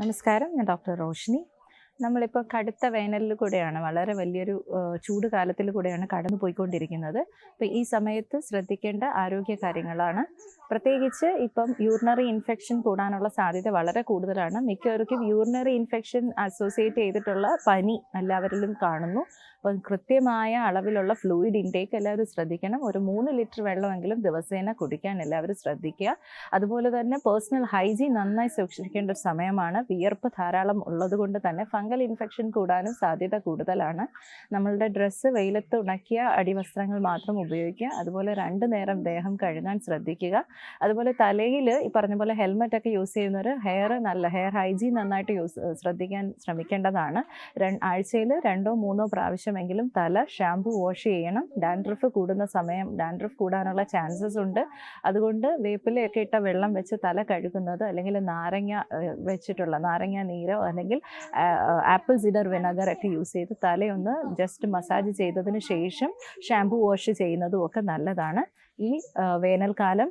നമസ്കാരം, ഞാൻ ഡോക്ടർ റോഷിനി. നമ്മളിപ്പോൾ കടുത്ത വേനലിൽ കൂടെയാണ്, വളരെ വലിയൊരു ചൂട് കാലത്തിൽ കൂടെയാണ് കടന്നു പോയിക്കൊണ്ടിരിക്കുന്നത്. അപ്പോൾ ഈ സമയത്ത് ശ്രദ്ധിക്കേണ്ട ആരോഗ്യ കാര്യങ്ങളാണ്. പ്രത്യേകിച്ച് ഇപ്പം യൂറിനറി ഇൻഫെക്ഷൻ കൂടാനുള്ള സാധ്യത വളരെ കൂടുതലാണ്. മിക്കവർക്കും യൂറിനറി ഇൻഫെക്ഷൻ അസോസിയേറ്റ് ചെയ്തിട്ടുള്ള പനി എല്ലാവരിലും കാണുന്നു. അപ്പം കൃത്യമായ അളവിലുള്ള ഫ്ലൂയിഡ് ഇൻടേക്ക് എല്ലാവരും ശ്രദ്ധിക്കണം. ഒരു 3 ലിറ്റർ വെള്ളമെങ്കിലും ദിവസേന കുടിക്കാൻ എല്ലാവരും ശ്രദ്ധിക്കുക. അതുപോലെ തന്നെ പേഴ്സണൽ ഹൈജീൻ നന്നായി സൂക്ഷിക്കേണ്ട ഒരു സമയമാണ്. വിയർപ്പ് ധാരാളം ഉള്ളത് കൊണ്ട് തന്നെ ഫംഗൽ ഇൻഫെക്ഷൻ കൂടാനും സാധ്യത കൂടുതലാണ്. നമ്മളുടെ ഡ്രസ്സ് വെയിലത്ത് ഉണക്കിയ അടിവസ്ത്രങ്ങൾ മാത്രം ഉപയോഗിക്കുക. അതുപോലെ 2 നേരം ദേഹം കഴുകാൻ ശ്രദ്ധിക്കുക. അതുപോലെ തലയിൽ ഈ പറഞ്ഞ പോലെ ഹെൽമെറ്റൊക്കെ യൂസ് ചെയ്യുന്നവർ ഹെയർ ഹൈജീൻ നന്നായിട്ട് ശ്രദ്ധിക്കാൻ ശ്രമിക്കേണ്ടതാണ്. ആഴ്ചയിൽ 2 or 3 പ്രാവശ്യമെങ്കിലും തല ഷാമ്പു വാഷ് ചെയ്യണം. ഡാൻഡ്രഫ് കൂടാനുള്ള ചാൻസസ് ഉണ്ട്. അതുകൊണ്ട് വേപ്പിലയൊക്കെ ഇട്ട വെള്ളം വെച്ച് തല കഴുകുന്നത്, അല്ലെങ്കിൽ നാരങ്ങ നീരോ അല്ലെങ്കിൽ ആപ്പിൾ സിഡർ വിനെഗർ ഒക്കെ യൂസ് ചെയ്ത് തലയൊന്ന് ജസ്റ്റ് മസാജ് ചെയ്തതിന് ശേഷം ഷാമ്പു വാഷ് ചെയ്യുന്നതും ഒക്കെ നല്ലതാണ്. ഈ വേനൽക്കാലം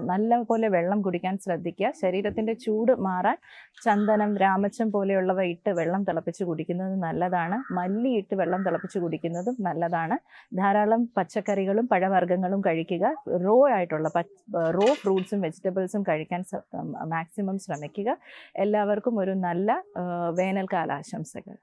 നല്ലപോലെ വെള്ളം കുടിക്കാൻ ശ്രദ്ധിക്കുക. ശരീരത്തിൻ്റെ ചൂട് മാറാൻ ചന്ദനം, രാമച്ചം പോലെയുള്ളവ ഇട്ട് വെള്ളം തിളപ്പിച്ച് കുടിക്കുന്നത് നല്ലതാണ്. മല്ലി ഇട്ട് വെള്ളം തിളപ്പിച്ച് കുടിക്കുന്നതും നല്ലതാണ്. ധാരാളം പച്ചക്കറികളും പഴവർഗ്ഗങ്ങളും കഴിക്കുക. റോ ഫ്രൂട്ട്സും വെജിറ്റബിൾസും കഴിക്കാൻ മാക്സിമം ശ്രമിക്കുക. എല്ലാവർക്കും ഒരു നല്ല വേനൽക്കാല ആശംസകൾ.